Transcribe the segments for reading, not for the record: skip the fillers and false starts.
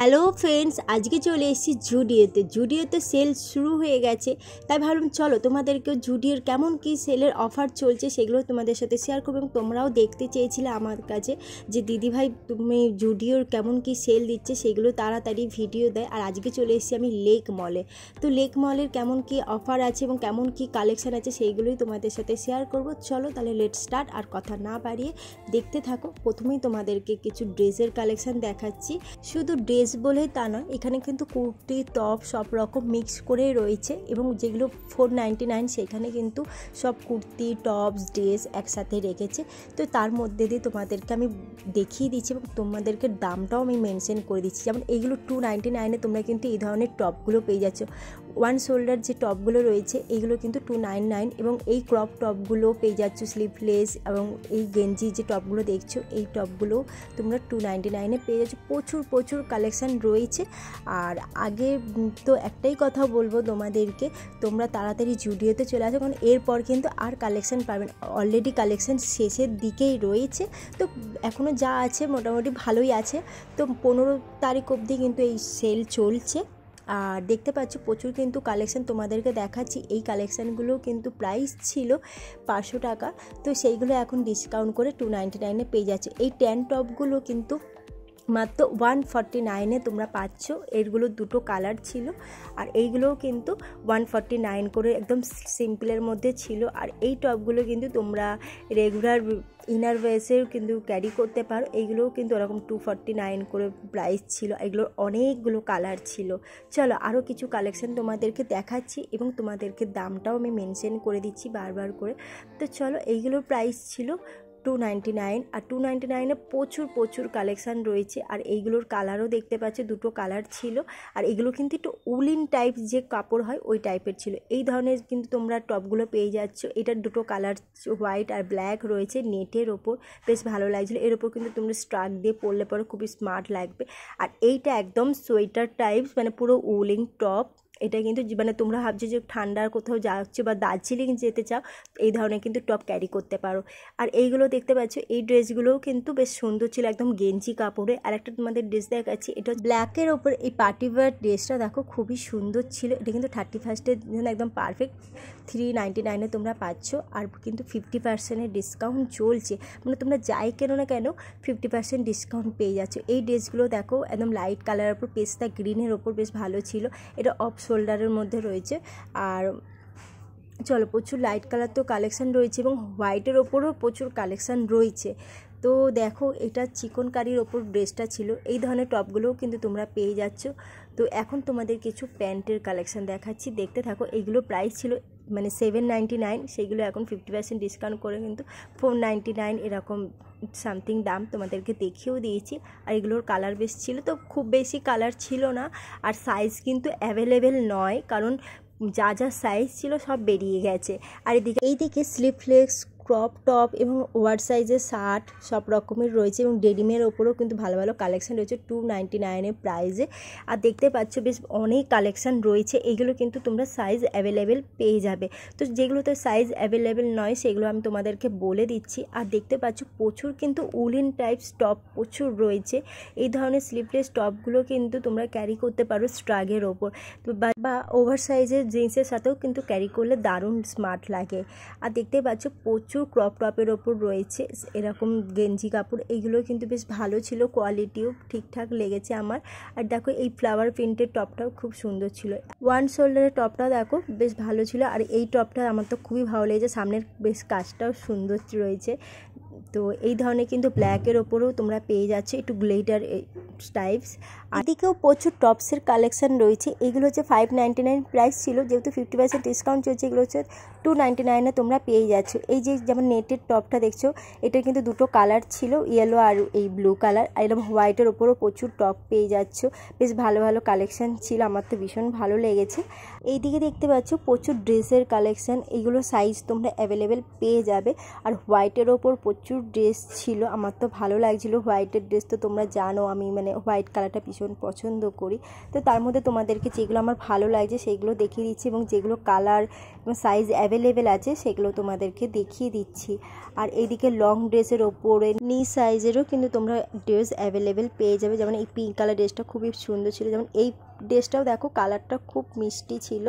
Hello friends, আজকে চলে এসেছি জুডিওতে সেল শুরু হয়ে গেছে। তাই ভাবলাম চলো তোমাদেরকেও জুডিওর কেমন কি সেলের অফার চলছে সেগুলো তোমাদের সাথে শেয়ার করবো। এবং তোমরাও দেখতে চেয়েছিলে আমার কাছে যে দিদিভাই তুমি জুডিওর কেমন কি সেল দিচ্ছে সেগুলো তাড়াতাড়ি ভিডিও দেয়। আর আজকে চলে এসেছি আমি লেক মলে। তো লেক মলের কেমন কি অফার আছে এবং কেমন কি কালেকশান আছে সেইগুলোই তোমাদের সাথে শেয়ার করবো। চলো তাহলে লেট স্টার্ট, আর কথা না বাড়িয়ে দেখতে থাকো। প্রথমেই তোমাদেরকে কিছু ড্রেসের কালেকশান দেখাচ্ছি। শুধু ড্রেস বলেই তা নয়, এখানে কিন্তু কুর্তি টপ সব রকম মিক্স করেই রয়েছে। এবং যেগুলো 499 সেখানে কিন্তু সব কুর্তি টপস ড্রেস একসাথে রেখেছে। তো তার মধ্যে দিয়ে তোমাদেরকে আমি দেখিয়ে দিচ্ছি এবং তোমাদেরকে দামটাও আমি মেনশন করে দিচ্ছি। যেমন এইগুলো 299 তোমরা কিন্তু এই ধরনের টপগুলো পেয়ে যাচ্ছ। ওয়ান শোল্ডার যে টপগুলো রয়েছে এইগুলো কিন্তু 299, এবং এই ক্রপ টপগুলো পেয়ে যাচ্ছ স্লিভলেস। এবং এই গেঞ্জি যে টপগুলো দেখছো এই টপগুলো তোমরা 299 পেয়ে যাচ্ছ। প্রচুর কালেকশান রয়েছে। আর আগে তো একটাই কথা বলবো তোমাদেরকে, তোমরা তাড়াতাড়ি জুডিওতে চলে আসো, কারণ এরপর কিন্তু আর কালেকশান পাবেন। অলরেডি কালেকশান শেষের দিকেই রয়েছে, তো এখনও যা আছে মোটামুটি ভালোই আছে। তো 15 তারিখ অবধি কিন্তু এই সেল চলছে। আর দেখতে পাচ্ছ প্রচুর কিন্তু কালেকশান তোমাদেরকে দেখাচ্ছি। এই কালেকশানগুলো কিন্তু প্রাইস ছিল 500 টাকা, তো সেইগুলো এখন ডিসকাউন্ট করে 299 পেয়ে যাচ্ছে। এই ট্যান টপগুলো কিন্তু মাত্র 149 তোমরা পাচ্ছ। এরগুলো দুটো কালার ছিল, আর এইগুলোও কিন্তু 149 করে একদম সিম্পলের মধ্যে ছিল। আর এই টপগুলো কিন্তু তোমরা রেগুলার ইনার ওয়েসেও কিন্তু ক্যারি করতে পারো। এইগুলোও কিন্তু ওরকম 249 করে প্রাইস ছিল। এগুলোর অনেকগুলো কালার ছিল। চলো আরও কিছু কালেকশান তোমাদেরকে দেখাচ্ছি এবং তোমাদেরকে দামটাও আমি মেনশন করে দিচ্ছি বারবার করে। তো চলো, এইগুলোর প্রাইস ছিল 299, আর 299 প্রচুর কালেকশান রয়েছে। আর এইগুলোর কালারও দেখতে পাচ্ছি, দুটো কালার ছিল। আর এগুলো কিন্তু একটু উলিন টাইপ যে কাপড় হয় ওই টাইপের ছিল। এই ধরনের কিন্তু তোমরা টপগুলো পেয়ে যাচ্ছ। এটার দুটো কালার হোয়াইট আর ব্ল্যাক রয়েছে, নেটের ওপর বেশ ভালো লাগছিলো। এর ওপর কিন্তু তোমরা স্ট্রাক দিয়ে পরলে পরে খুবই স্মার্ট লাগবে। আর এইটা একদম সোয়েটার টাইপস, মানে পুরো উলিন টপ। এটা কিন্তু মানে তোমরা ভাবছো যে ঠান্ডার কোথাও যাচ্ছ বা দার্জিলিং যেতে চাও, এই ধরনের কিন্তু টপ ক্যারি করতে পারো। আর এইগুলো দেখতে পাচ্ছ, এই ড্রেসগুলোও কিন্তু বেশ সুন্দর ছিল, একদম গেঞ্জি কাপড়ে। আর একটা তোমাদের ড্রেস দেখাচ্ছি, এটা ব্ল্যাকের ওপর এই পার্টি ওয়্যার ড্রেসটা দেখো খুবই সুন্দর ছিল। এটা কিন্তু 31st জন্য একদম পারফেক্ট। 399 তোমরা পাচ্ছ। আর কিন্তু 50% ডিসকাউন্ট চলছে, মানে তোমরা যাই কেনো না কেন 50% ডিসকাউন্ট পেয়ে যাচ্ছ। এই ড্রেসগুলো দেখো একদম লাইট কালারের ওপর পেস্তা গ্রিনের ওপর বেশ ভালো ছিল। এটা অফ শোল্ডারের মধ্যে রয়েছে। আর চলো, প্রচুর লাইট কালার তো কালেকশান রয়েছে এবং হোয়াইটের ওপরও প্রচুর কালেকশান রয়েছে। তো দেখো, এটা চিকন কারির ওপর ড্রেসটা ছিল। এই ধরনের টপগুলোও কিন্তু তোমরা পেয়ে যাচ্ছ। তো এখন তোমাদের কিছু প্যান্টের কালেকশান দেখাচ্ছি, দেখতে থাকো। এইগুলো প্রাইস ছিল মানে 799, সেইগুলো এখন 50% ডিসকাউন্ট করে কিন্তু 499 এরকম সামথিং দাম তোমাদেরকে দেখিয়েও দিয়েছি। আর এগুলোর কালার বেশ ছিল, তো খুব বেশি কালার ছিল না। আর সাইজ কিন্তু অ্যাভেলেবেল নয়, কারণ যা সাইজ ছিল সব বেরিয়ে গেছে। আর এইদিকে স্লিভলেস ক্রপ টপ এবং ওভার সাইজের শার্ট সব রকমের রয়েছে। এবং ডেনিমের ওপরেও কিন্তু ভালো কালেকশান রয়েছে 299 প্রাইসে। আর দেখতে পাচ্ছ বেশ অনেক কালেকশান রয়েছে। এইগুলো কিন্তু তোমরা সাইজ অ্যাভেলেবেল পেয়ে যাবে। তো যেগুলোতে সাইজ অ্যাভেলেবেল নয় সেগুলো আমি তোমাদেরকে বলে দিচ্ছি। আর দেখতে পাচ্ছ প্রচুর কিন্তু উলিন টাইপস টপ প্রচুর রয়েছে। এই ধরনের স্লিভলেস টপগুলো কিন্তু তোমরা ক্যারি করতে পারো স্ট্রাগের ওপর, বা ওভার সাইজের জিন্সের সাথেও কিন্তু ক্যারি করলে দারুণ স্মার্ট লাগে। আর দেখতে পাচ্ছ প্রচুর ক্রপ টপের ওপর রয়েছে এরকম গেঞ্জি কাপড়। এইগুলো কিন্তু বেশ ভালো ছিল, কোয়ালিটিও ঠিকঠাক লেগেছে আমার। আর দেখো এই ফ্লাওয়ার প্রিন্টের টপটাও খুব সুন্দর ছিল। ওয়ান শোল্ডারের টপটা দেখো বেশ ভালো ছিল। আর এই টপটা আমার তো খুবই ভালো লেগেছে, সামনের বেশ কাজটাও সুন্দর রয়েছে। তো এই ধরনের কিন্তু ব্ল্যাকের ওপরেও তোমরা পেয়ে যাচ্ছে একটু গ্লিটার টাইপস। এদিকেও প্রচুর টপসের কালেকশান রয়েছে। এগুলো হচ্ছে 599 প্রাইস ছিল, যেহেতু 50% ডিসকাউন্ট চলছে এগুলো হচ্ছে 299 তোমরা পেয়ে যাচ্ছ। এই যে যেমন নেটের টপটা দেখছো, এটার কিন্তু দুটো কালার ছিল, ইয়েলো আর এই ব্লু কালার। আর এরকম হোয়াইটের ওপরও প্রচুর টপ পেয়ে যাচ্ছ। বেশ ভালো কালেকশান ছিল, আমার তো ভীষণ ভালো লেগেছে। এইদিকে দেখতে পাচ্ছ প্রচুর ড্রেসের কালেকশান, এইগুলো সাইজ তোমরা অ্যাভেলেবেল পেয়ে যাবে। আর হোয়াইটের ওপর প্রচুর ড্রেস ছিল, আমার তো ভালো লাগছিলো হোয়াইটের ড্রেস। তো তোমরা জানো আমি মানে হোয়াইট কালারটা ভীষণ ভীষণ পছন্দ করি। তো তার মধ্যে তোমাদেরকে যেগুলো আমার ভালো লাগছে সেইগুলো দেখিয়ে দিচ্ছি, এবং যেগুলো কালার এবং সাইজ অ্যাভেলেবেল আছে সেগুলো তোমাদেরকে দেখিয়ে দিচ্ছি। আর এইদিকে লং ড্রেসের ওপরে নি সাইজেরও কিন্তু তোমরা ড্রেস অ্যাভেলেবেল পেয়ে যাবে। যেমন এই পিঙ্ক কালার ড্রেসটা খুবই সুন্দর ছিল, যেমন এই ড্রেসটাও দেখো কালারটা খুব মিষ্টি ছিল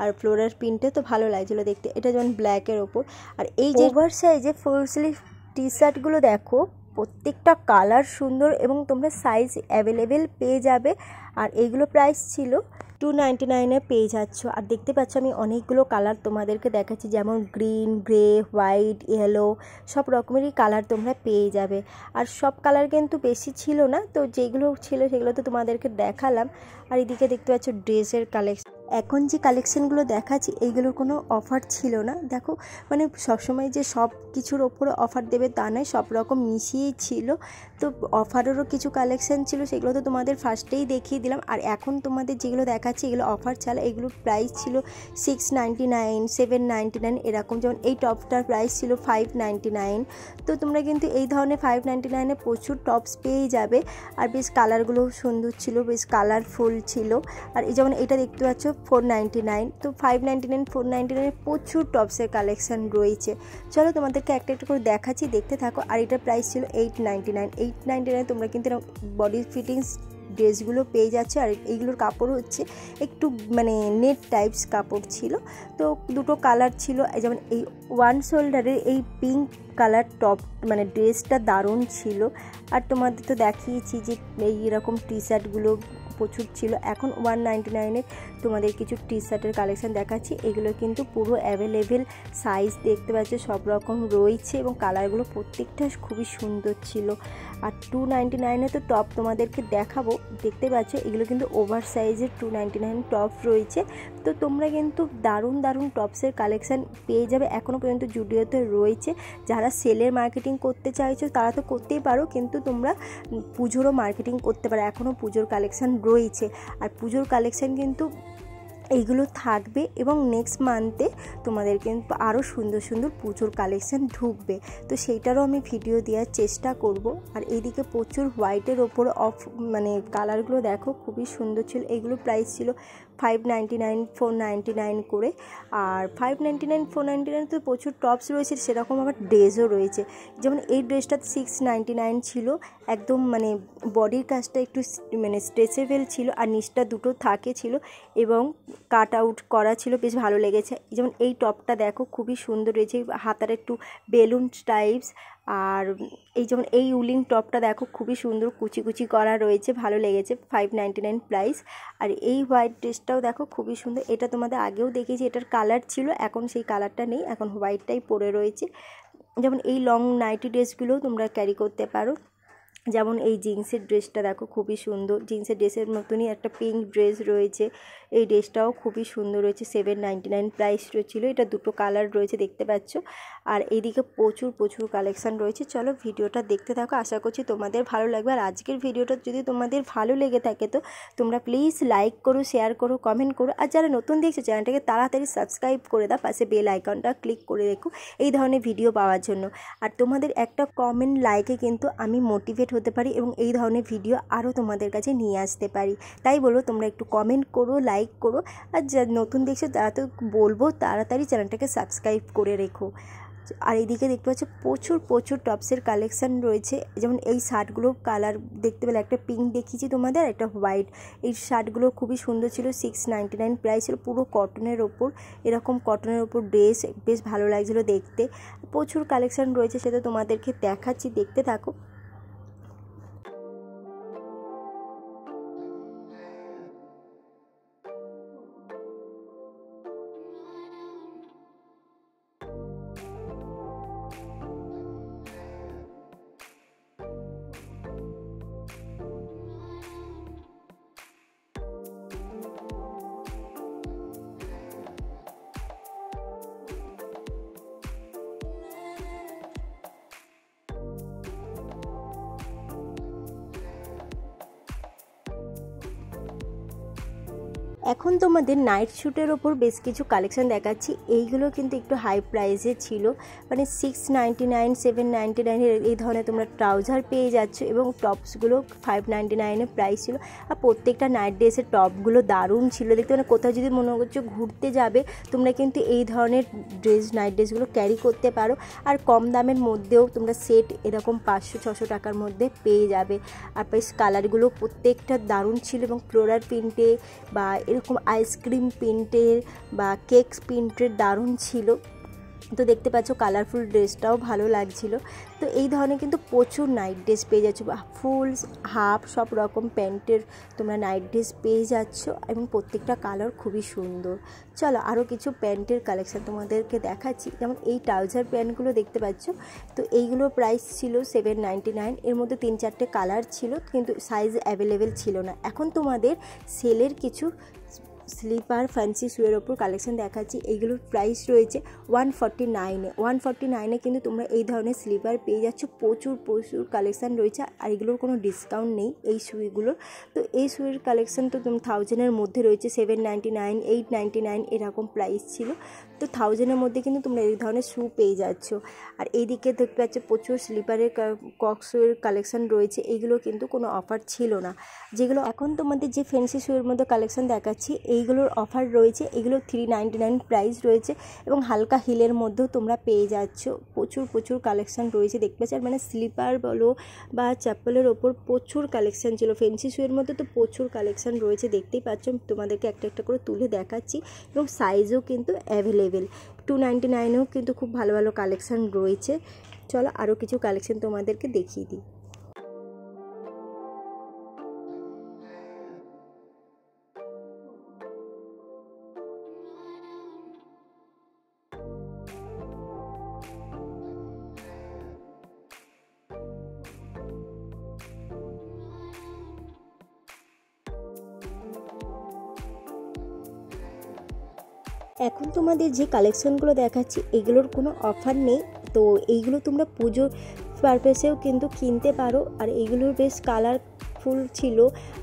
আর ফ্লোরাল প্রিন্টে তো ভালো লাগছিলো দেখতে। এটা যেমন ব্ল্যাকের ওপর। আর এই যে ওভার সাইজে ফুল স্লিভ টি শার্টগুলো দেখো প্রত্যেকটা কালার সুন্দর এবং তোমরা সাইজ অ্যাভেলেবেল পেয়ে যাবে। আর এইগুলো প্রাইস ছিল 299 পেয়ে যাচ্ছ। আর দেখতে পাচ্ছ আমি অনেকগুলো কালার তোমাদেরকে দেখাচ্ছি, যেমন গ্রিন, গ্রে, হোয়াইট, ইয়েলো, সব রকমেরই কালার তোমরা পেয়ে যাবে। আর সব কালার কিন্তু বেশি ছিল না, তো যেগুলো ছিল সেগুলো তো তোমাদেরকে দেখালাম। আর এদিকে দেখতে পাচ্ছ ড্রেসের কালেকশন। এখন যে কালেকশানগুলো দেখাচ্ছি এইগুলোর কোনো অফার ছিল না। দেখো মানে সবসময় যে সব কিছুর ওপরে অফার দেবে তা নয়, সব রকম মিশিয়েই ছিল। তো অফারেরও কিছু কালেকশান ছিল, সেগুলো তো তোমাদের ফার্স্টেই দেখিয়ে দিলাম। আর এখন তোমাদের যেগুলো দেখাচ্ছি এগুলো অফার ছাড়া, এগুলোর প্রাইস ছিল 699, 799 এরকম। যেমন এই টপটার প্রাইস ছিল 599। তো তোমরা কিন্তু এই ধরনের 599 প্রচুর টপস পেয়ে যাবে। আর বেশ কালারগুলোও সুন্দর ছিল, বেশ কালারফুল ছিল। আর এই যেমন এটা দেখতে পাচ্ছ 499। তো 599, 499 প্রচুর টপসের কালেকশান রয়েছে। চলো তোমাদেরকে একটা একটা করে দেখাচ্ছি, দেখতে থাকো। আর এটার প্রাইস ছিল 899। তোমরা কিন্তু বডি ফিটিংস ড্রেসগুলো পেয়ে যাচ্ছে। আর এইগুলোর কাপড় হচ্ছে একটু মানে নেট টাইপস কাপড় ছিল। তো দুটো কালার ছিল, যেমন এই ওয়ান শোল্ডারের এই পিঙ্ক কালার টপ মানে ড্রেসটা দারুণ ছিল। আর তোমাদের তো দেখিয়েছি যে এইরকম টি শার্টগুলো প্রচুর ছিল। এখন 199 তোমাদের কিছু টি শার্টের কালেকশান দেখাচ্ছি। এগুলো কিন্তু পুরো অ্যাভেলেবেল সাইজ দেখতে পাচ্ছ সব রকম রয়েছে, এবং কালারগুলো প্রত্যেকটা খুবই সুন্দর ছিল। আর 299 তো টপ তোমাদেরকে দেখাবো, দেখতে পাচ্ছ এগুলো কিন্তু ওভার সাইজের 299 টপ রয়েছে। তো তোমরা কিন্তু দারুণ দারুণ টপসের কালেকশান পেয়ে যাবে। এখনও পর্যন্ত জুডিওতে রয়েছে। যারা সেলের মার্কেটিং করতে চাইছো তারা তো করতেই পারো, কিন্তু তোমরা পুজোরও মার্কেটিং করতে পারো, এখনও পুজোর কালেকশান রয়েছে। আর পুজোর কালেকশান কিন্তু এইগুলো থাকবে, এবং নেক্সট মান্থে তোমাদের কিন্তু আরও সুন্দর সুন্দর পুজোর কালেকশান ঢুকবে। তো সেইটারও আমি ভিডিও দেওয়ার চেষ্টা করব। আর এইদিকে প্রচুর হোয়াইটের ওপর অফ মানে কালারগুলো দেখো খুবই সুন্দর ছিল। এইগুলো প্রাইস ছিল 599, 499 করে। আর 599, 499 তো প্রচুর টপস রয়েছে, সেরকম আবার ড্রেসও রয়েছে। যেমন এই ড্রেসটা 699 ছিল, একদম মানে বডির কাজটা একটু মানে স্ট্রেচেবল ছিল, আর নিচটা দুটো থাকে ছিল এবং কাট আউট করা ছিল, বেশ ভালো লেগেছে। যেমন এই টপটা দেখো খুবই সুন্দর রয়েছে, হাতার একটু বেলুন টাইপস। আর এই যেমন এই উলিং টপটা দেখো খুবই সুন্দর কুচি কুচি করা রয়েছে, ভালো লেগেছে, 599 প্রাইস। আর এই হোয়াইট ড্রেসটাও দেখো খুবই সুন্দর, এটা তোমাদের আগেও দেখেছি, এটার কালার ছিল, এখন সেই কালারটা নেই, এখন হোয়াইটটাই পরে রয়েছে। যেমন এই লং নাইটি ড্রেসগুলোও তোমরা ক্যারি করতে পারো। যেমন এই জিন্সের ড্রেসটা দেখো খুবই সুন্দর, জিন্সের ড্রেসের মতনই একটা পিঙ্ক ড্রেস রয়েছে, এই ড্রেসটাও খুবই সুন্দর রয়েছে, 799 প্রাইস রয়েছিল। এটা দুটো কালার রয়েছে দেখতে পাচ্ছ। আর এইদিকে প্রচুর প্রচুর কালেকশান রয়েছে। চলো ভিডিওটা দেখতে থাকো, আশা করছি তোমাদের ভালো লাগবে। আর আজকের ভিডিওটা যদি তোমাদের ভালো লেগে থাকে তো তোমরা প্লিজ লাইক করো, শেয়ার করো, কমেন্ট করো। আর যারা নতুন দেখছো চ্যানেলটাকে তাড়াতাড়ি সাবস্ক্রাইব করে দাও, পাশে বেল আইকনটা ক্লিক করে রেখো এই ধরনের ভিডিও পাওয়ার জন্য। আর তোমাদের একটা কমেন্ট লাইকে কিন্তু আমি মোটিভেট হতে পারি এবং এই ধরনের ভিডিও আরও তোমাদের কাছে নিয়ে আসতে পারি। তাই বলবো তোমরা একটু কমেন্ট করো, লাইক করো। আর যা নতুন দেখছো তারা তো বলবো তাড়াতাড়ি চ্যানেলটাকে সাবস্ক্রাইব করে রেখো। আর এইদিকে দেখতে পাচ্ছ প্রচুর প্রচুর টপসের কালেকশান রয়েছে। যেমন এই শার্টগুলো কালার দেখতে পেলে, একটা পিঙ্ক দেখিয়েছি তোমাদের, একটা হোয়াইট। এই শার্টগুলো খুবই সুন্দর ছিল, 699 প্রাইস ছিল, পুরো কটনের ওপর, এরকম কটনের ওপর ড্রেস, বেশ ভালো লাগছিলো দেখতে। প্রচুর কালেকশান রয়েছে, সেটা তোমাদেরকে দেখাচ্ছি, দেখতে থাকো। এখন তোমাদের নাইট শ্যুটের ওপর বেশ কিছু কালেকশন দেখাচ্ছি। এইগুলো কিন্তু একটু হাই প্রাইসে ছিল, মানে 699 799 এই ধরনের তোমরা ট্রাউজার পেয়ে যাচ্ছ এবং টপসগুলো 599 প্রাইস ছিল। আর প্রত্যেকটা নাইট ড্রেসের টপগুলো দারুণ ছিল দেখতে, মানে কোথাও যদি মনে করছো ঘুরতে যাবে তোমরা কিন্তু এই ধরনের নাইট ড্রেসগুলো ক্যারি করতে পারো। আর কম দামের মধ্যেও তোমরা সেট এরকম 500-600 টাকার মধ্যে পেয়ে যাবে। আর বেশ কালারগুলো প্রত্যেকটা দারুণ ছিল এবং ফ্লোরাল প্রিন্টে বা এরকম আইসক্রিম প্রিন্টের বা কেক প্রিন্টের দারুণ ছিল। তো দেখতে পাচ্ছ কালারফুল ড্রেসটাও ভালো লাগছিল। তো এই ধরনের কিন্তু প্রচুর নাইট ড্রেস পেয়ে যাচ্ছ, ফুল হাফ সব রকম প্যান্টের তোমরা নাইট ড্রেস পেয়ে যাচ্ছ এবং প্রত্যেকটা কালার খুবই সুন্দর। চলো আরও কিছু প্যান্টের কালেকশান তোমাদেরকে দেখাচ্ছি। যেমন এই ট্রাউজার প্যান্টগুলো দেখতে পাচ্ছ, তো এইগুলোর প্রাইস ছিল 799। এর মধ্যে 3-4টে কালার ছিল কিন্তু সাইজ অ্যাভেলেবেল ছিল না। এখন তোমাদের সেলের কিছু স্লিপার ফ্যান্সি শুয়ের ওপর কালেকশান দেখাচ্ছি। এইগুলোর প্রাইস রয়েছে 149 কিন্তু তোমরা এই ধরনের স্লিপার পেয়ে যাচ্ছ। প্রচুর কালেকশান রয়েছে আর এগুলোর কোনো ডিসকাউন্ট নেই এই শুয়েগুলোর। তো এই শুয়ের কালেকশান তো 1000-এর মধ্যে রয়েছে, 799 899 এরকম প্রাইস ছিল। তো 1000-এর মধ্যে কিন্তু তোমরা এই ধরনের শু পেয়ে যাচ্ছ। আর এইদিকে দেখতে পাচ্ছ প্রচুর স্লিপারের কক্সের কালেকশান রয়েছে, এইগুলো কিন্তু কোনো অফার ছিল না। যেগুলো এখন তোমাদের যে ফ্যান্সি শুয়ের মধ্যে কালেকশান দেখাচ্ছি এইগুলোর অফার রয়েছে, এগুলো 399 প্রাইস রয়েছে এবং হালকা হিলের মধ্যেও তোমরা পেয়ে যাচ্ছ। প্রচুর কালেকশান রয়েছে দেখতে পাচ্ছ। আর মানে স্লিপার বলো বা চপ্পলের ওপর প্রচুর কালেকশান ছিল। ফ্যান্সি শুয়ের মধ্যে তো প্রচুর কালেকশান রয়েছে দেখতেই পাচ্ছ, তোমাদেরকে একটা করে তুলে দেখাচ্ছি এবং সাইজও কিন্তু অ্যাভেলেবেল। 299-এও কিন্তু খুব ভালো কালেকশান রয়েছে। চলো আরও কিছু কালেকশান তোমাদেরকে দেখিয়ে দিই। এখন তোমাদের যে কালেকশানগুলো দেখাচ্ছি এগুলোর কোনো অফার নেই, তো এইগুলো তোমরা পুজোর পারপাসেও কিন্তু কিনতে পারো। আর এইগুলোর বেশ কালারফুল ছিল।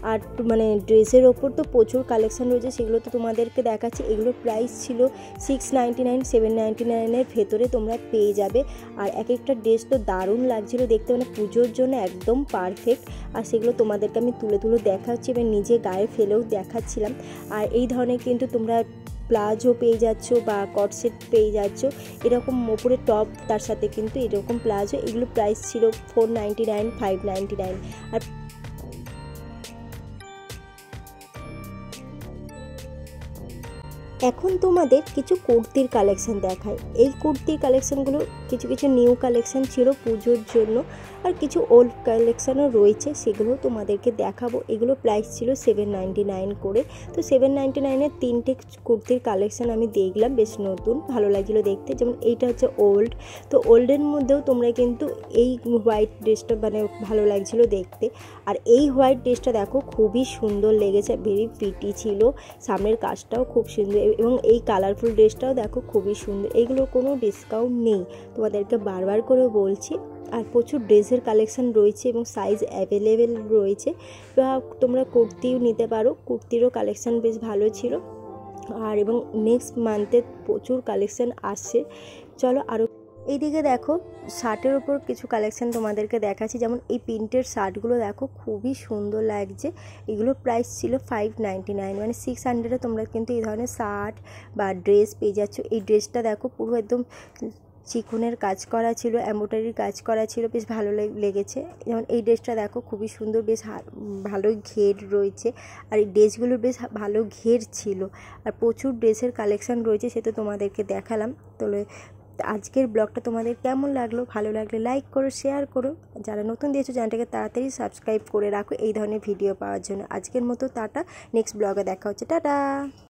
আর মানে ড্রেসের ওপর তো প্রচুর কালেকশান রয়েছে, সেগুলো তো তোমাদেরকে দেখাচ্ছি। এগুলোর প্রাইস ছিল 699 799-এর ভেতরে তোমরা পেয়ে যাবে। আর এক একটা ড্রেস তো দারুণ লাগছিলো দেখতে, মানে পুজোর জন্য একদম পারফেক্ট। আর সেগুলো তোমাদেরকে আমি তুলে দেখাচ্ছি এবং নিজে গায়ে ফেলেও দেখাচ্ছিলাম। আর এই ধরনের কিন্তু তোমরা প্লাজো পেয়ে যাচ্ছ বা কটসেট পেয়ে যাচ্ছ, এরকম ওপরে টপ তার সাথে কিন্তু এরকম প্লাজো। এগুলো প্রাইস ছিল 499 599। আর এখন তোমাদের কিছু কুর্তির কালেকশান দেখায়। এই কুর্তির কালেকশানগুলো কিছু নিউ কালেকশান ছিল পুজোর জন্য, আর কিছু ওল্ড কালেকশানও রয়েছে, সেগুলো তোমাদেরকে দেখাবো। এগুলো প্রাইস ছিল 799 করে। তো 799-এর 3টে কুর্তির কালেকশান আমি দেখলাম, বেশ নতুন ভালো লাগছিলো দেখতে। যেমন এইটা হচ্ছে ওল্ড, তো ওল্ডের মধ্যেও তোমরা কিন্তু এই হোয়াইট ড্রেসটা মানে ভালো লাগছিলো দেখতে। আর এই হোয়াইট ড্রেসটা দেখো খুবই সুন্দর লেগেছে, ভেরি প্রিটি ছিল, সামনের কাজটাও খুব সুন্দর এবং এই কালারফুল ড্রেসটাও দেখো খুবই সুন্দর। এইগুলোর কোনো ডিসকাউন্ট নেই, তোমাদেরকে বারবার করে বলছি। আর প্রচুর ড্রেসের কালেকশান রয়েছে এবং সাইজ অ্যাভেলেবেল রয়েছে, বা তোমরা কুর্তিও নিতে পারো, কুর্তিরও কালেকশান বেশ ভালো ছিল। আর এবং নেক্সট মান্থে প্রচুর কালেকশান আসছে। চলো আরও এইদিকে দেখো শার্টের ওপর কিছু কালেকশান তোমাদেরকে দেখাচ্ছি। যেমন এই প্রিন্টের শার্টগুলো দেখো খুবই সুন্দর লাগছে। এগুলো প্রাইস ছিল 599, মানে 600-এ তোমরা কিন্তু এই ধরনের শার্ট বা ড্রেস পেয়ে যাচ্ছ। এই ড্রেসটা দেখো পুরো একদম চিকনের কাজ করা ছিল, এমব্রয়ডারির কাজ করা ছিল, বেশ ভালো লেগেছে। যেমন এই ড্রেসটা দেখো খুবই সুন্দর, বেশ ভালোই ঘের রয়েছে। আর এই ড্রেসগুলোর বেশ ভালো ঘের ছিল। আর প্রচুর ড্রেসের কালেকশান রয়েছে, সে তো তোমাদেরকে দেখালাম। তাহলে আজকের ব্লগটা তোমাদের কেমন লাগলো? ভালো লাগলে লাইক করো, শেয়ার করো। যারা নতুন দিয়েছো চ্যানেলটাকে তাড়াতাড়ি সাবস্ক্রাইব করে রাখো এই ধরনের ভিডিও পাওয়ার জন্য। আজকের মতো টাটা, নেক্সট ব্লগে দেখা হচ্ছে, টাটা।